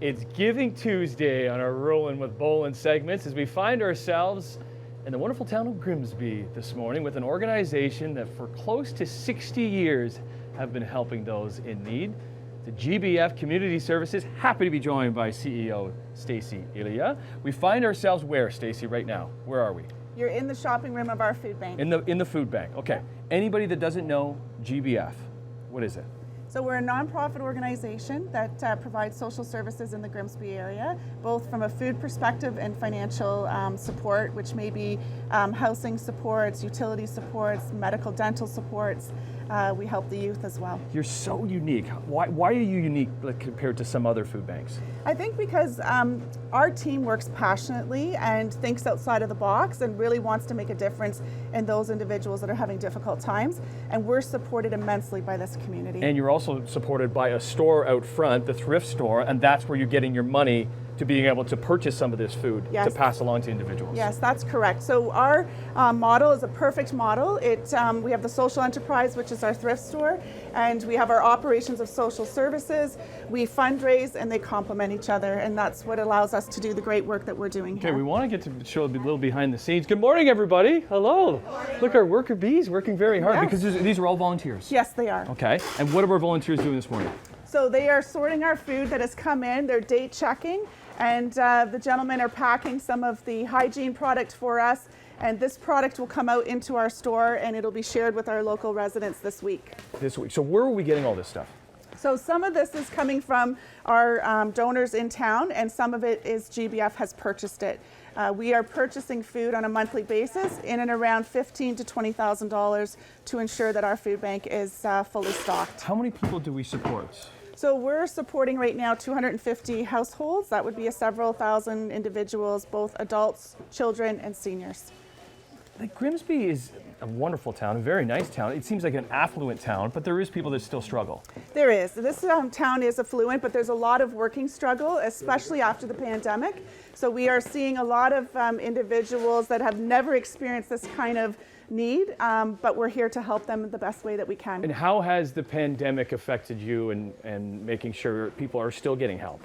It's Giving Tuesday on our Rollin with Bolen segments as we find ourselves in the wonderful town of Grimsby this morning with an organization that for close to 60 years have been helping those in need. The GBF Community Services, happy to be joined by CEO Stacey Ilya. We find ourselves where, Stacey, right now? Where are we? You're in the shopping room of our food bank. In the food bank, okay. Anybody that doesn't know GBF, what is it? So we're a nonprofit organization that provides social services in the Grimsby area, both from a food perspective and financial support, which may be housing supports, utility supports, medical dental supports. We help the youth as well. You're so unique. Why are you unique compared to some other food banks? I think because our team works passionately and thinks outside of the box and really wants to make a difference in those individuals that are having difficult times. And we're supported immensely by this community. And you're also supported by a store out front, the thrift store, and that's where you're getting your money to being able to purchase some of this food to pass along to individuals. Yes, that's correct. So our model is a perfect model. We have the social enterprise, which is our thrift store, and we have our operations of social services. We fundraise and they complement each other, and that's what allows us to do the great work that we're doing here. Okay, we want to get to show a little behind the scenes. Good morning, everybody. Hello. Look, our worker bees working very hard because these are all volunteers. Yes, they are. Okay, and what are our volunteers doing this morning? So they are sorting our food that has come in. They're date checking. And the gentlemen are packing some of the hygiene product for us. And this product will come out into our store and it'll be shared with our local residents this week. So where are we getting all this stuff? So some of this is coming from our donors in town, and some of it is GBF has purchased it. We are purchasing food on a monthly basis in and around $15,000 to $20,000 to ensure that our food bank is fully stocked. How many people do we support? So we're supporting right now 250 households. That would be several thousand individuals, both adults, children, and seniors. Grimsby is a wonderful town, a very nice town. It seems like an affluent town, but there is people that still struggle. There is. This town is affluent, but there's a lot of working struggle, especially after the pandemic. So we are seeing a lot of individuals that have never experienced this kind of need, but we're here to help them in the best way that we can. And how has the pandemic affected you and making sure people are still getting help?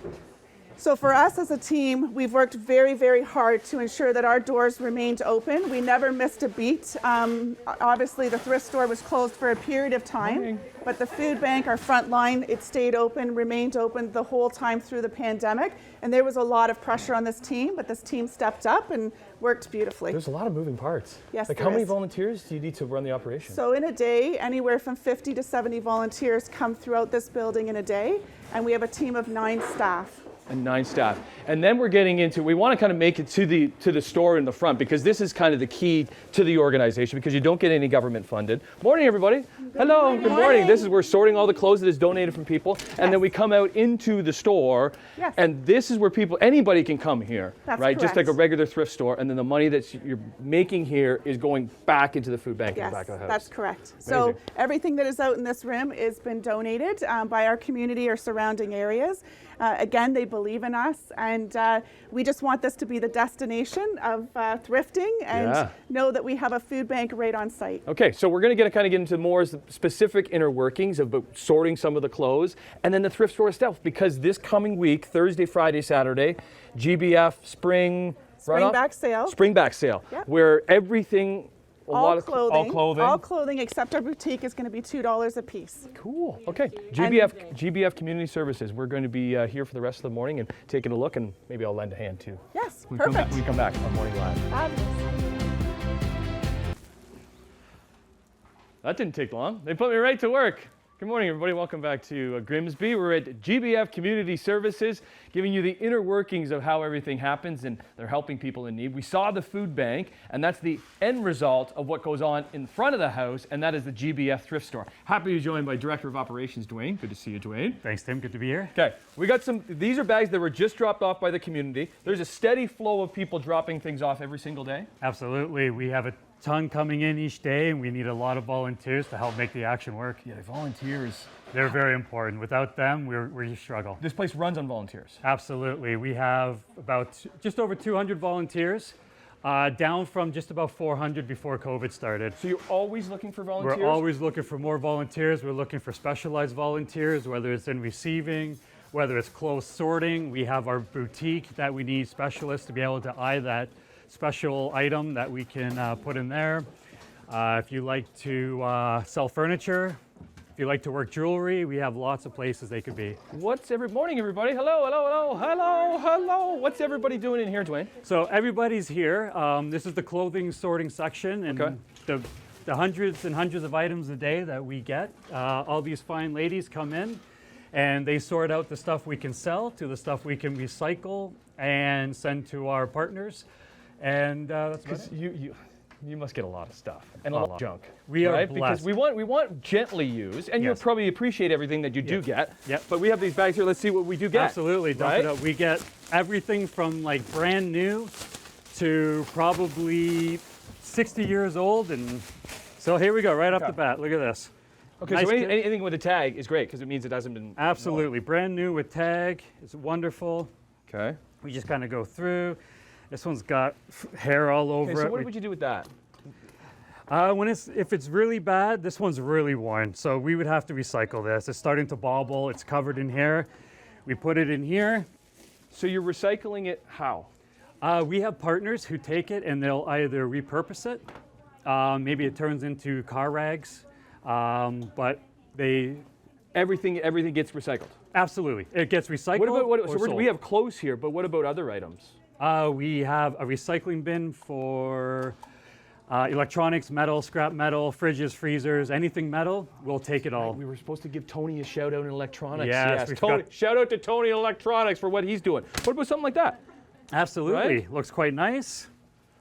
So for us as a team, we've worked very, very hard to ensure that our doors remained open. We never missed a beat. Obviously, the thrift store was closed for a period of time, but the food bank, our front line, it stayed open, remained open the whole time through the pandemic. And there was a lot of pressure on this team, but this team stepped up and worked beautifully. There's a lot of moving parts. Yes, how many volunteers do you need to run the operation? So in a day, anywhere from 50 to 70 volunteers come throughout this building in a day, and we have a team of 9 staff. And 9 staff. And then we're getting into, we want to kind of make it to the store in the front, because this is kind of the key to the organization, because you don't get any government funded. Morning, everybody. Hello, good morning. This is, we're sorting all the clothes that is donated from people, and then we come out into the store, and this is where anybody can come here, right? Correct. Just like a regular thrift store, and then the money that you're making here is going back into the food bank in the back of the house. That's correct. Amazing. So everything that is out in this room has been donated by our community or surrounding areas. Again, they believe in us, and we just want this to be the destination of thrifting and know that we have a food bank right on site. Okay, so we're going to get into more specific inner workings of sorting some of the clothes, and then the thrift store itself, because this coming week, Thursday, Friday, Saturday, GBF Spring back sale, where everything. All clothing except our boutique is going to be $2 a piece. Cool. Okay. GBF Community Services. We're going to be here for the rest of the morning and taking a look, and maybe I'll lend a hand too. Yes, perfect. We come back on Morning Live. That didn't take long. They put me right to work. Good morning, everybody. Welcome back to Grimsby. We're at GBF Community Services, giving you the inner workings of how everything happens, and they're helping people in need. We saw the food bank, and that's the end result of what goes on in front of the house, and that is the GBF thrift store. Happy to be joined by Director of Operations, Dwayne. Good to see you, Dwayne. Thanks, Tim. Good to be here. Okay, we got these are bags that were just dropped off by the community. There's a steady flow of people dropping things off every single day. Absolutely. We have a ton coming in each day, and we need a lot of volunteers to help make the action work. Yeah, volunteers. They're very important. Without them, we struggle. This place runs on volunteers. Absolutely. We have just over 200 volunteers, down from just about 400 before COVID started. So you're always looking for volunteers? We're always looking for more volunteers. We're looking for specialized volunteers, whether it's in receiving whether it's clothes sorting, we have our boutique that we need specialists to be able to eye that special item that we can put in there. If you like to sell furniture, if you like to work jewelry, we have lots of places they could be. Morning, everybody. Hello, hello, hello, hello, hello. What's everybody doing in here, Dwayne? So everybody's here. This is the clothing sorting section, and the hundreds and hundreds of items a day that we get. All these fine ladies come in, and they sort out the stuff we can sell to the stuff we can recycle and send to our partners. And that's about it. You must get a lot of stuff and a lot of junk. We are right? blessed. Because we want gently used, and you'll probably appreciate everything that you do get. Yep. But we have these bags here. Let's see what we do get. Absolutely, dump it out. We get everything from like brand new to probably 60 years old, and so here we go, right off the bat. Look at this. Okay, Nice so anything with a tag is great because it means it hasn't been. Absolutely, brand new with tag. It's wonderful. Okay. We just kind of go through. This one's got hair all over it. So what would you do with that? If it's really bad, this one's really worn, so we would have to recycle this. It's starting to bobble. It's covered in hair. We put it in here. So you're recycling it how? We have partners who take it and they'll either repurpose it. Maybe it turns into car rags, but everything gets recycled. Absolutely, it gets recycled. We have clothes here, but what about other items? We have a recycling bin for electronics, metal, scrap metal, fridges, freezers, anything metal. We'll take it all. Right, we were supposed to give Tony a shout out in electronics. Yes, Tony, shout out to Tony Electronics for what he's doing. What about something like that? Absolutely, right? Looks quite nice.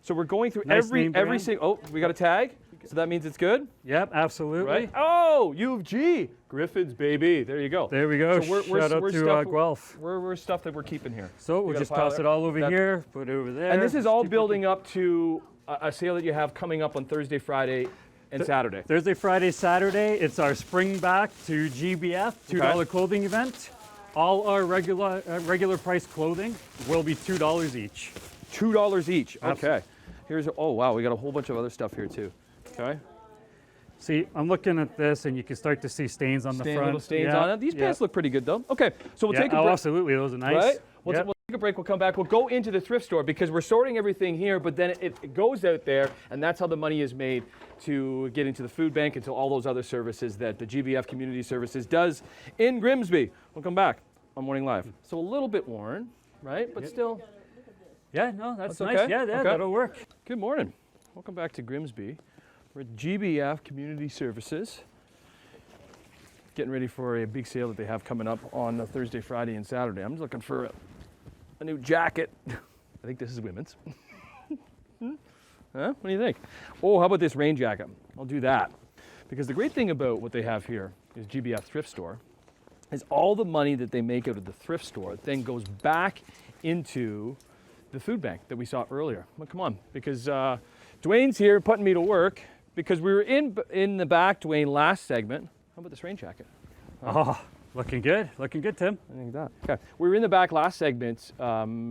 So we're going through Nice every single. Oh, we got a tag. So that means it's good. Yep, absolutely. Right. Oh, U of G, Griffins, baby. There you go. There we go. So Shout out to Guelph. We're stuff that we're keeping here. So we'll just toss it all over here, put it over there. And this is all building up to a sale that you have coming up on Thursday, Friday, and Saturday. Thursday, Friday, Saturday. It's our spring back to GBF $2 clothing event. All our regular price clothing will be $2 each. $2 each. Absolutely. Okay. Oh wow, we got a whole bunch of other stuff here too. Okay. See, I'm looking at this, and you can start to see stains on the front. Little stains on it. These pants look pretty good though. Okay, so we'll take a break. Absolutely, those are nice. Right? We'll take a break. We'll come back. We'll go into the thrift store because we're sorting everything here, but then it goes out there, and that's how the money is made to get into the food bank and to all those other services that the GBF Community Services does in Grimsby. We'll come back on Morning Live. So a little bit worn, right? But still. Yeah, no, that's nice. Okay? Yeah, that'll work. Good morning. Welcome back to Grimsby. We're at GBF Community Services. Getting ready for a big sale that they have coming up on Thursday, Friday, and Saturday. I'm just looking for a new jacket. I think this is women's. Huh? What do you think? Oh, how about this rain jacket? I'll do that. Because the great thing about what they have here is GBF Thrift Store is all the money that they make out of the thrift store then goes back into the food bank that we saw earlier. Well, come on, because Dwayne's here putting me to work because we were in the back, Dwayne, last segment. How about this rain jacket? Oh, looking good, Tim. I think that. Okay, we were in the back last segment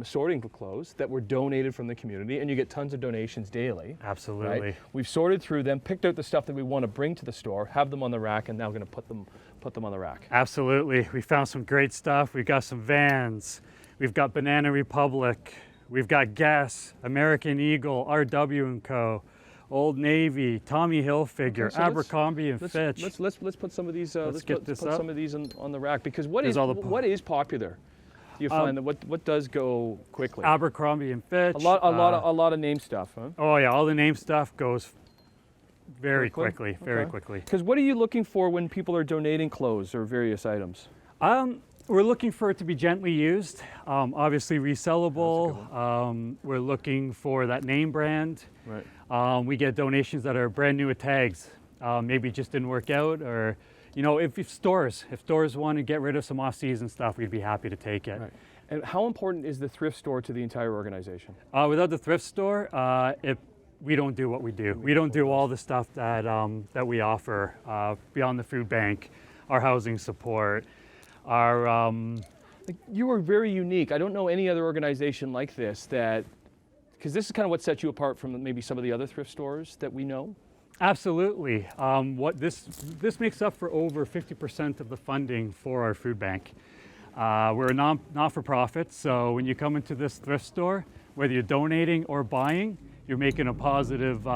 sorting clothes that were donated from the community, and you get tons of donations daily. Absolutely. Right? We've sorted through them, picked out the stuff that we want to bring to the store, have them on the rack, and now we're going to put them on the rack. Absolutely. We found some great stuff. We've got some Vans. We've got Banana Republic. We've got Guess, American Eagle, RW & Co., Old Navy, Tommy Hilfiger, Okay, so Abercrombie and Fitch. Let's put some of these. Let's put up. some of these on the rack because what There's is popular? Do you find that what does go quickly? Abercrombie and Fitch. A lot of name stuff, huh? Oh yeah, all the name stuff goes very Quickly? quickly. Because what are you looking for when people are donating clothes or various items? We're looking for it to be gently used, obviously resellable. We're looking for that name brand. Right. We get donations that are brand new with tags. Maybe it just didn't work out, or if stores want to get rid of some off-season stuff, we'd be happy to take it. Right. And how important is the thrift store to the entire organization? Without the thrift store, we don't do what we do. We don't do all the stuff that we offer beyond the food bank, our housing support. You are very unique. I don't know any other organization like this because this is kind of what sets you apart from maybe some of the other thrift stores that we know. Absolutely. What this makes up for over 50% of the funding for our food bank. We're a not-for-profit, so when you come into this thrift store, whether you're donating or buying, you're making a positive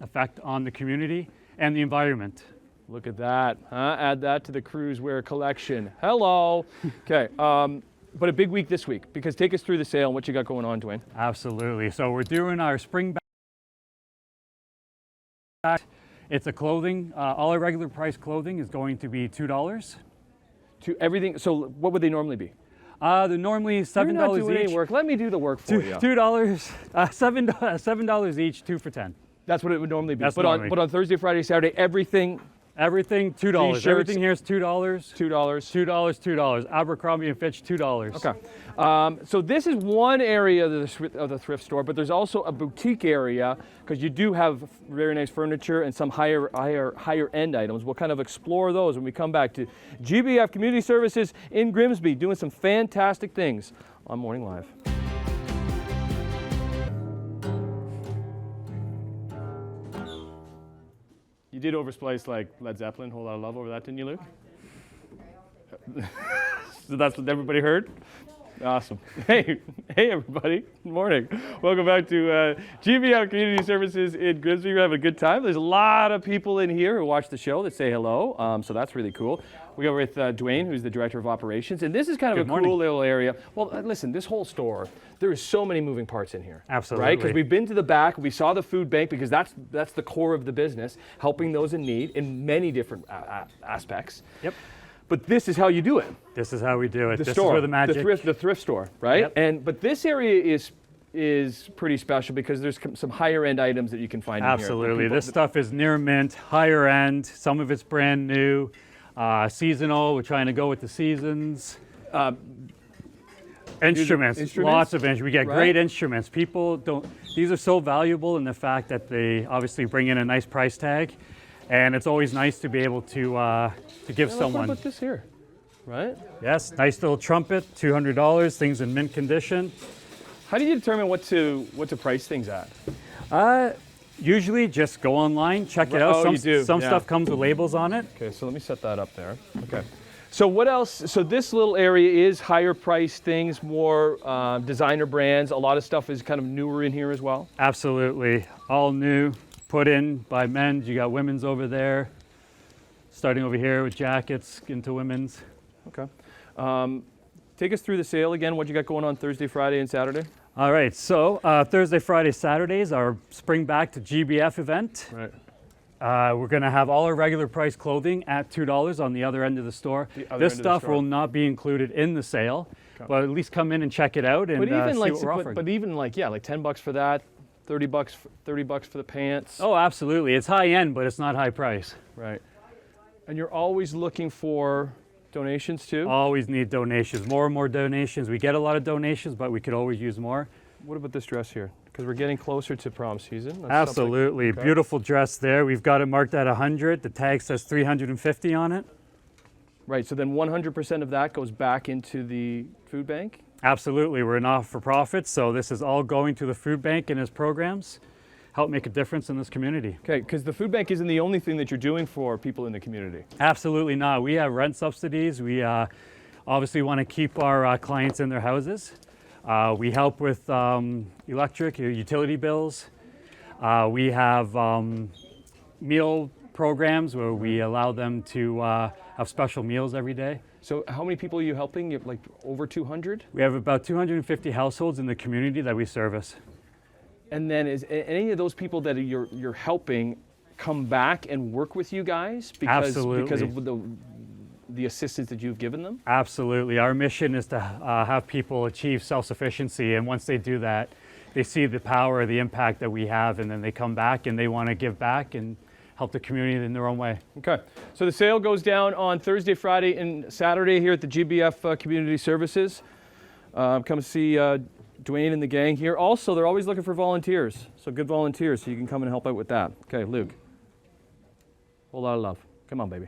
effect on the community and the environment. Look at that, huh? Add that to the cruise wear collection. Hello. Okay, but a big week this week, because take us through the sale and what you got going on, Dwayne. Absolutely. So we're doing our spring back. It's a clothing. All our regular price clothing is going to be $2. To everything, so what would they normally be? They're normally $7 You're not doing each. any work. Let me do the work for you. $2, $7 each, 2 for $10. That's what it would normally be. That's But normally. on Thursday, Friday, Saturday, everything Everything $2. T-shirts. Everything here is $2. $2. $2. Abercrombie and Fitch $2. Okay. So this is one area of the thrift store, but there's also a boutique area because you do have very nice furniture and some higher end items. We'll kind of explore those when we come back to GBF Community Services in Grimsby, doing some fantastic things on Morning Live. You did oversplice like Led Zeppelin, Whole Lot of Love over that, didn't you, Luke? So that's what everybody heard? Awesome. Hey everybody, good morning. Welcome back to GBF Community Services in Grimsby. We're having a good time. There's a lot of people in here who watch the show that say hello, so that's really cool. We are with Dwayne, who's the Director of Operations, and this is kind of Good morning. cool little area. Well, listen, this whole store, there is so many moving parts in here. Absolutely. Right? Because we've been to the back, we saw the food bank, because that's the core of the business, helping those in need in many different aspects. Yep. But this is how you do it. This is how we do it. The This store, is where the magic. the thrift store, right? Yep. But this area is pretty special because there's some higher end items that you can find in here. Absolutely. This stuff is near mint, higher end. Some of it's brand new, seasonal. We're trying to go with the seasons. Instruments, lots of instruments. We get great instruments. People don't. These are so valuable in the fact that they obviously bring in a nice price tag, and it's always nice to be able to give someone. What about this here, right? Yes, nice little trumpet, $200. Things in mint condition. How do you determine what to price things at? Usually, just go online, check it out. Oh, you do, Some yeah. stuff comes with labels on it. Okay, so let me set that up there. Okay. So what else? So this little area is higher priced things, more designer brands. A lot of stuff is kind of newer in here as well. Absolutely, all new, put in by men. You got women's over there. Starting over here with jackets into women's. Okay. Take us through the sale again. What you got going on Thursday, Friday, and Saturday? All right, so Thursday, Friday, Saturdays, our Spring Back to GBF event. Right. We're going to have all our regular price clothing at $2 on the other end of the store. This stuff will not be included in the sale, but at least come in and check it out and But even see like, what we're offering. but even like, yeah, like $10 for that, $30 for the pants. Oh, absolutely. It's high end, but it's not high price. Right. And you're always looking for donations too? Always need donations, more and more donations. We get a lot of donations, but we could always use more. What about this dress here? Because we're getting closer to prom season. That's Absolutely. something- okay. Beautiful dress there. We've got it marked at 100. The tag says 350 on it. Right, so then 100% of that goes back into the food bank? Absolutely. We're not-for-profit, so this is all going to the food bank and its programs. Help make a difference in this community. Okay, because the food bank isn't the only thing that you're doing for people in the community. Absolutely not. We have rent subsidies. We obviously want to keep our clients in their houses. We help with electric, utility bills. We have meal programs where we allow them to have special meals every day. So how many people are you helping? You have like over 200? We have about 250 households in the community that we service. And then is any of those people that you're helping come back and work with you guys because of the assistance that you've given them? Absolutely. Our mission is to have people achieve self-sufficiency, and once they do that, they see the power, the impact that we have, and then they come back and they want to give back and help the community in their own way. Okay, so the sale goes down on Thursday, Friday, and Saturday here at the GBF Community Services. Come see Dwayne and the gang here. Also, they're always looking for volunteers, so good volunteers, so you can come and help out with that. Okay, Luke. Whole lot of love. Come on, baby.